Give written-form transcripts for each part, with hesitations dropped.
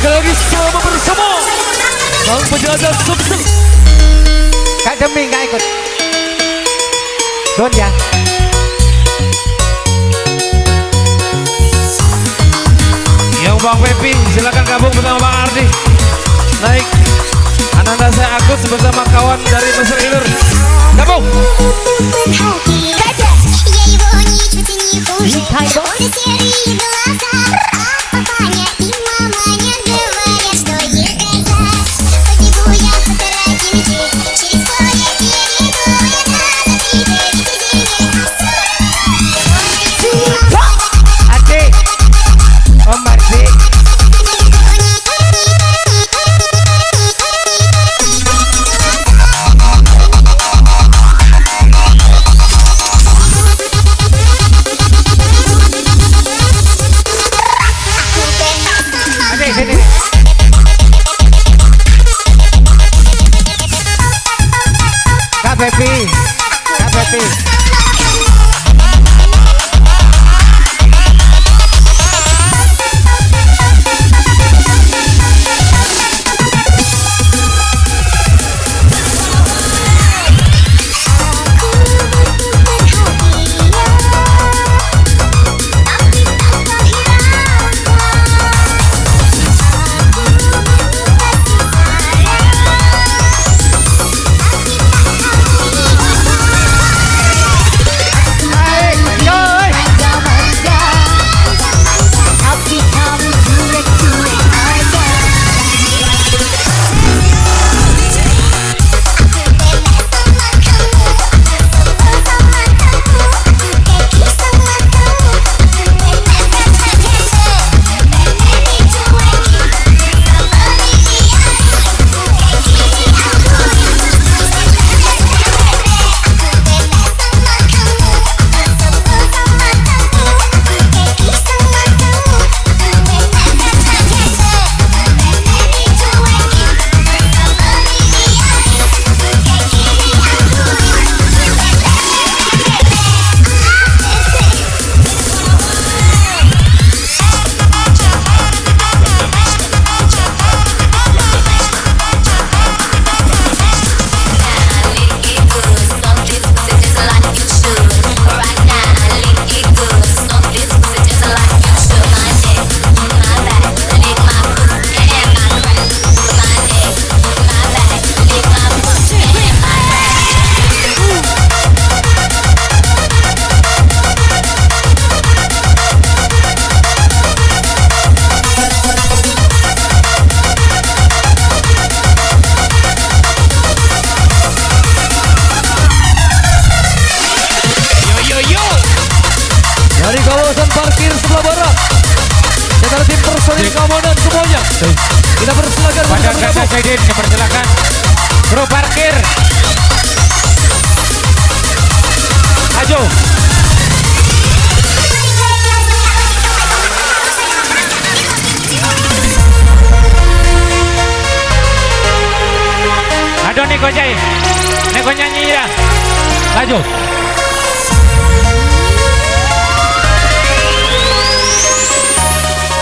sekali lagi selamat bersama sang penjelajah sukses. Kak Demi nggak ikut. Don ya. Yang Bang Pepi silakan gabung bersama Bang Ardi. Naik. Ananda saya Agus bersama kawan dari Mesir Ilir. Gabung. Kak Pepi. Dari kawasan parkir sebelah barat, kita tim personil keamanan semuanya. Kita persilakan pada Gada Zaidin, dipersilakan kru parkir. Ajo. Aduh Niko Jai, Niko nyanyi ya. Laju.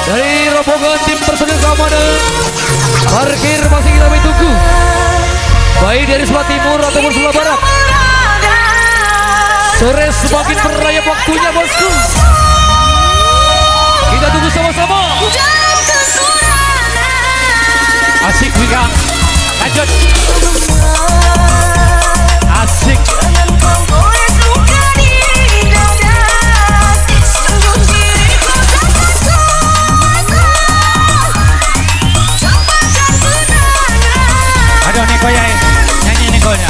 dari rombongan tim personil keamanan parkir masih kita tunggu, baik dari sebelah timur ataupun sebelah barat. Sore semakin merayap waktunya bosku, kita tunggu sama-sama. Asik Wika, lanjut. Asik. Aduh Niko ya, nyanyi Nikonya.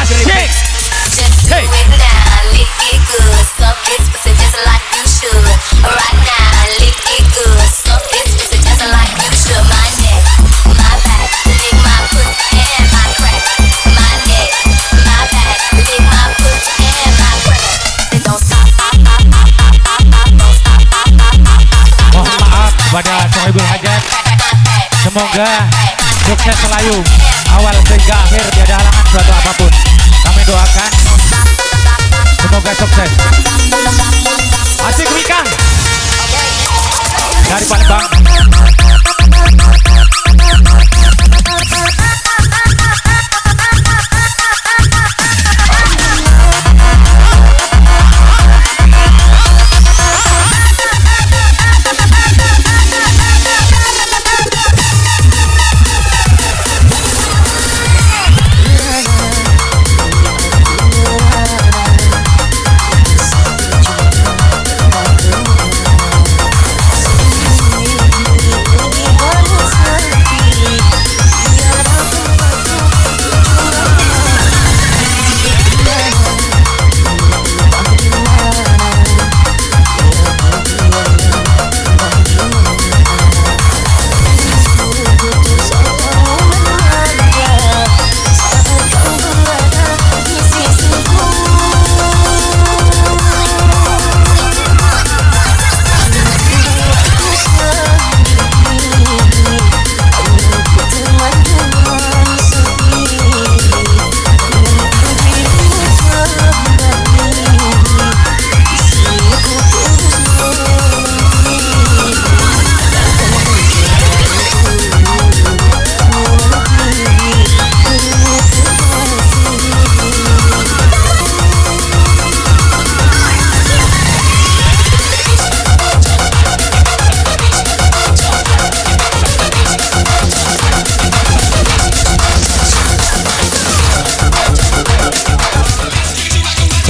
Asik. Hey. Mohon maaf kepada Sohibul Hajat. Semoga sukses selalu awal hingga akhir, tiada halangan suatu apapun. Kami doakan semoga sukses. Asik Wika dari Palembang.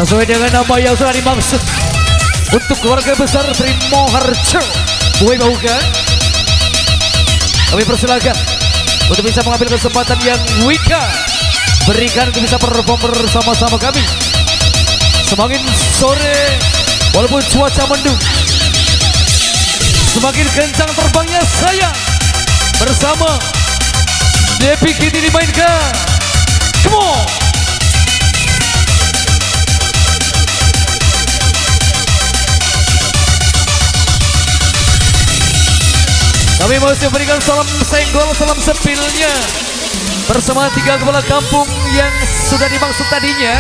Sesuai dengan nama yang sudah dimaksud, untuk keluarga besar Trimoharjo Buai Bauga, kami persilakan untuk bisa mengambil kesempatan yang Wika berikan untuk bisa perform bersama-sama kami. Semakin sore walaupun cuaca mendung, semakin kencang terbangnya saya bersama Depi Kini dimainkan. Come on. Kami masih memberikan salam senggol, salam sepilnya bersama 3 kepala kampung yang sudah dimaksud tadinya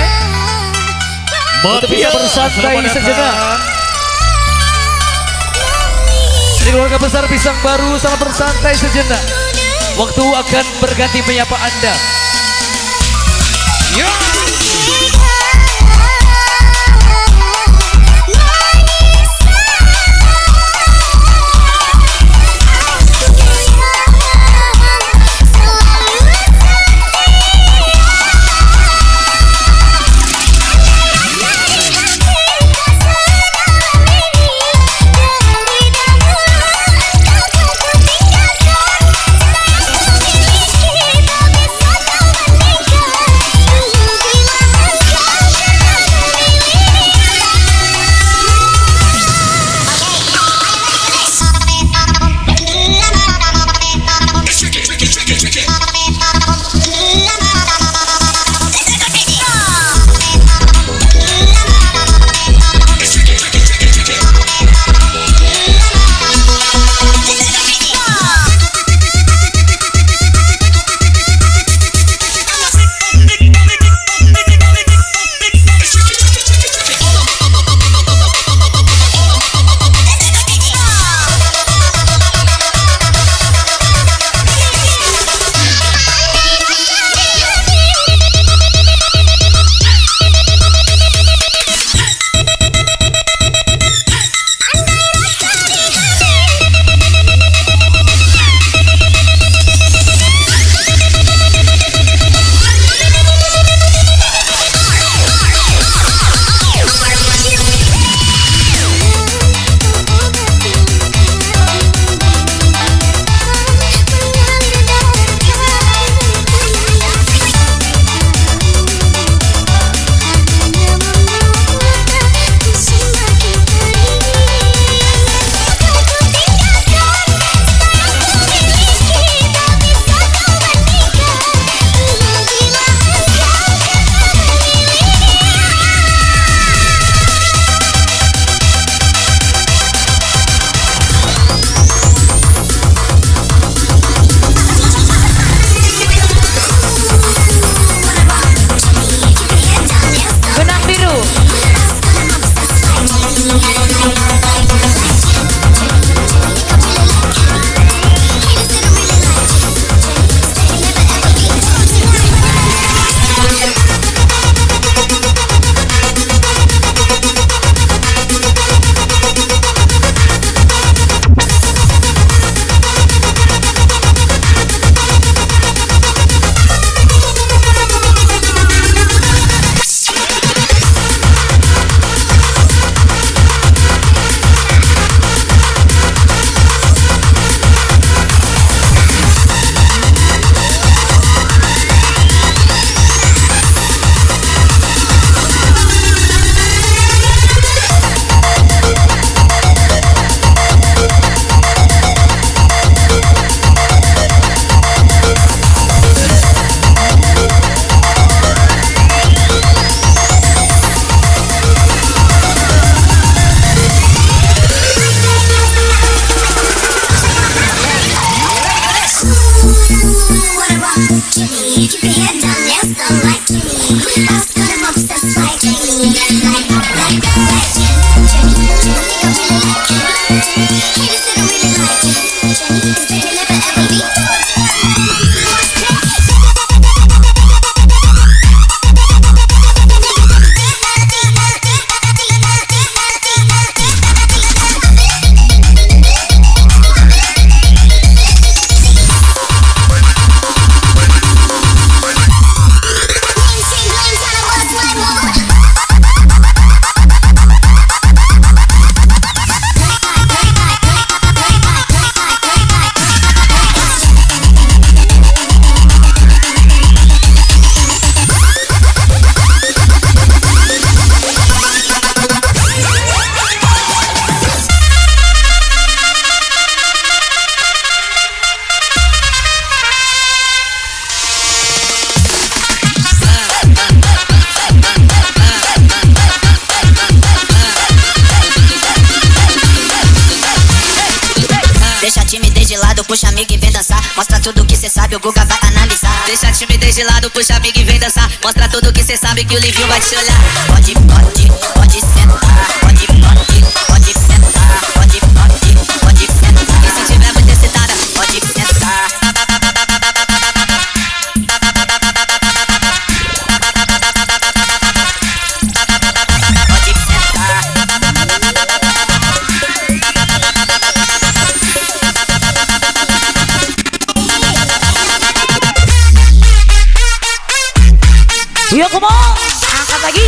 untuk bisa bersantai sejenak. Di keluarga besar Pisang Baru sangat bersantai sejenak. Waktu akan berganti menyapa Anda. Yo. tudo que cê sabe, o Guga vai analisar. Deixa a timidez de lado, puxa amiga e vem dançar. Mostra tudo que cê sabe que o Livinho vai te olhar. Pode, pode, pode sentar. Pode, pode, pode sentar. Pode, pode, pode sentar. E se tiver muito excitada, pode sentar. Pode sentar. Yuk, come on, angkat lagi.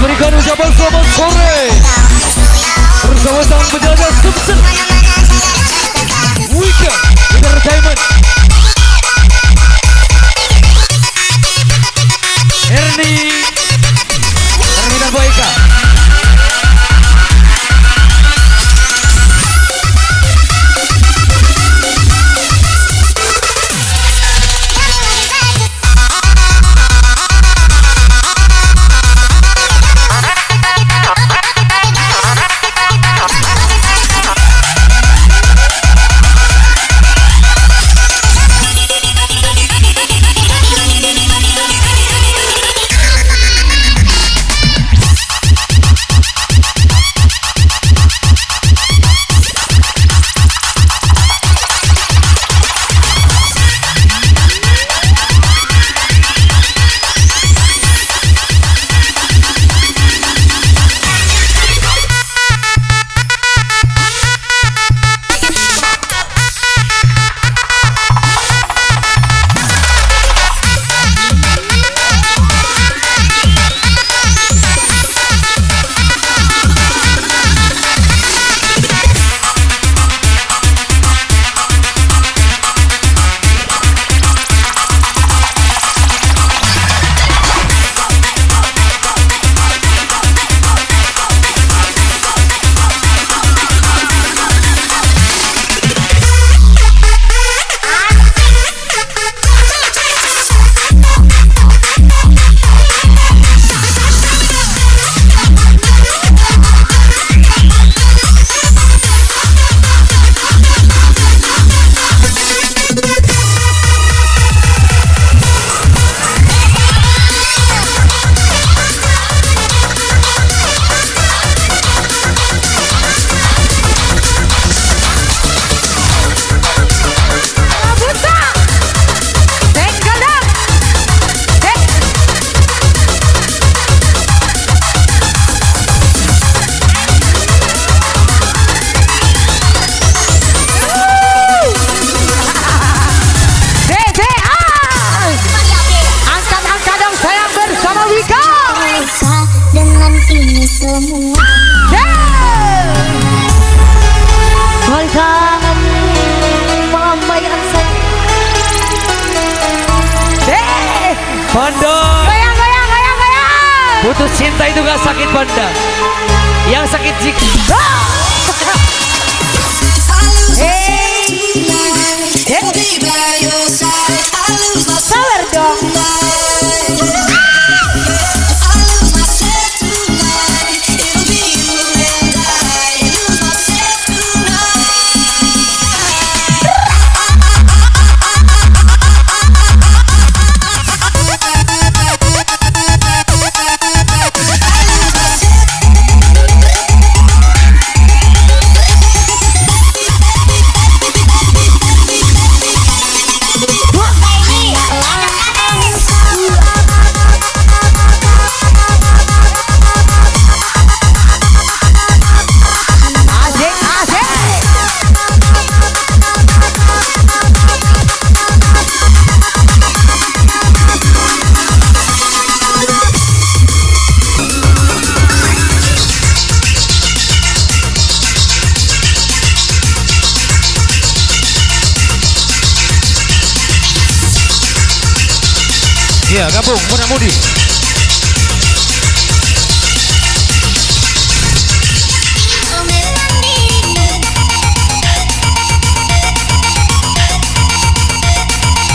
Diberikan ucapan selamat sore bersama sang penjaga sukses Weekend Entertainment Ernie dan Boyka. Putus cinta itu gak sakit Banda, yang sakit jika Sabar dong. gabung muda-mudi.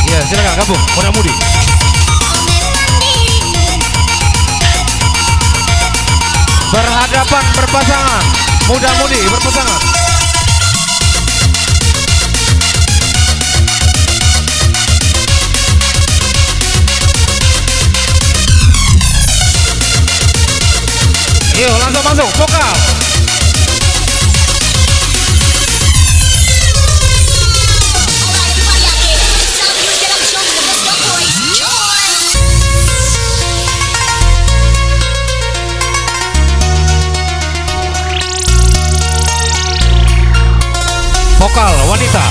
Ya, silakan gabung muda-mudi. Berhadapan berpasangan, muda-mudi berpasangan. Yuk langsung masuk vokal. Vokal wanita.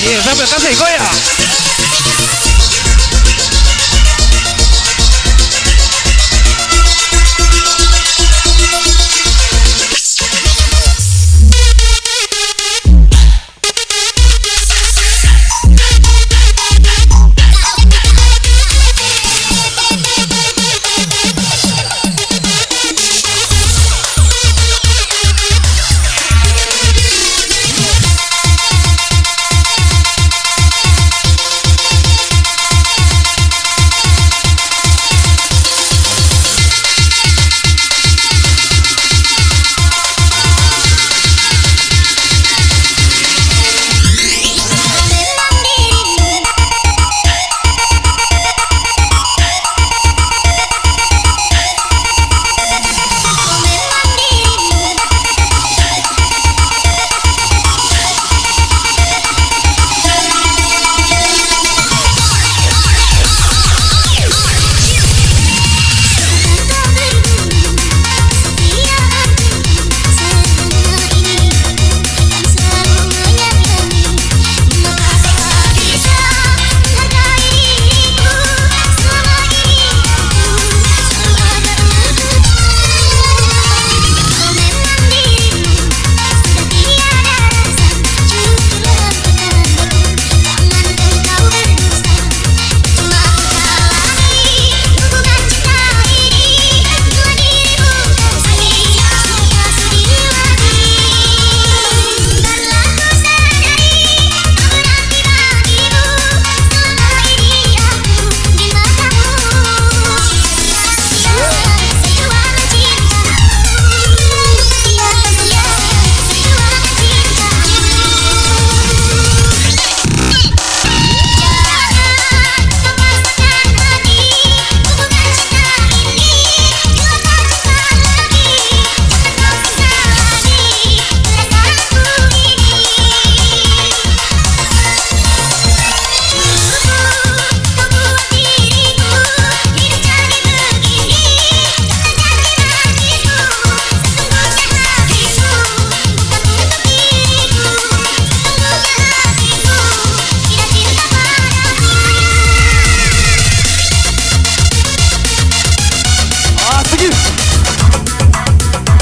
Iya, sampai kasih goyang.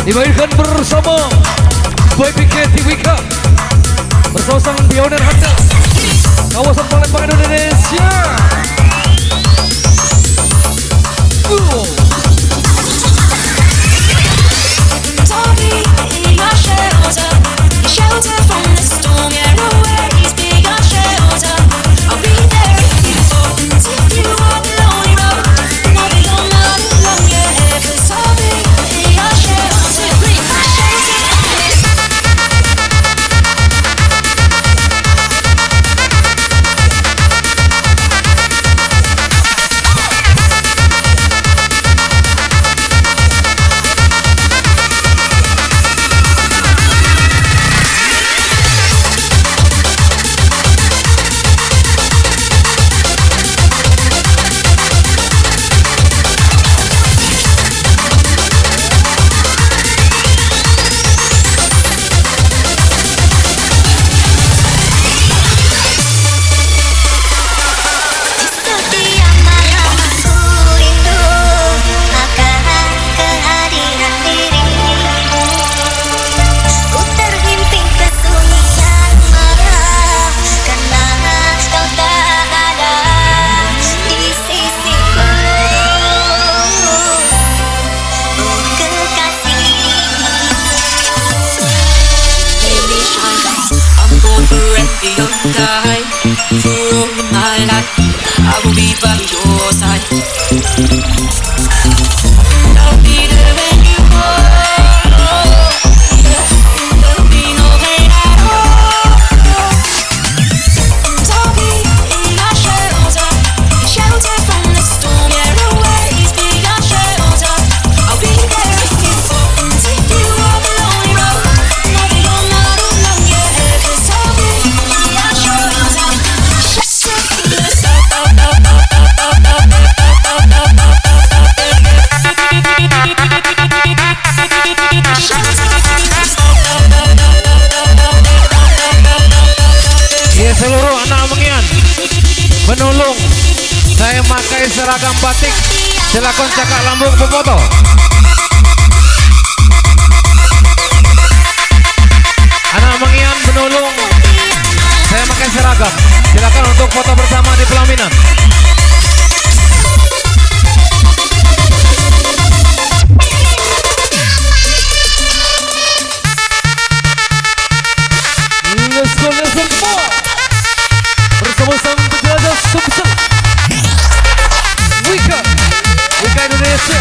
Dimainkan bersama Boy PK Wika bersama sang pioner handal kawasan Palembang Indonesia. Shelter from the storm, yeah, always be your shelter. I'll be there if you fall. If you are the lonely road, I'll be on not alone, yeah. 'Cause I'll be your shelter, be my shelter. For all my life, I will be by your side. I'll be there when you call. There'll be no pain at all. And I'll be in your shelter, shelter from the storm. Yeah, always be your shelter. I'll be there if you fall and if you walk a lonely road. Know that you're not alone, yeah, 'cause I'll be in your shelter. Ya seluruh anak mengian menulung saya pakai seragam batik, silakan cakap lambung berfoto. Anak mengian menulung saya pakai seragam, silakan untuk foto bersama di pelaminan. Let's go, bersama sang penjaga Sumsel Wika Indonesia.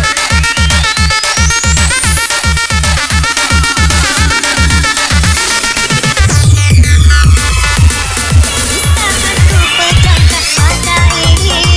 Ku pejamkan mata ini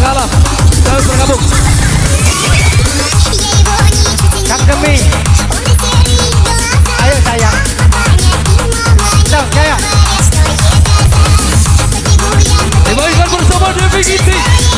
kalah. Terus bergabung. Kang Demi. Ayo sayang. Dong, jaya. Dimainkan bersama Devi Giting.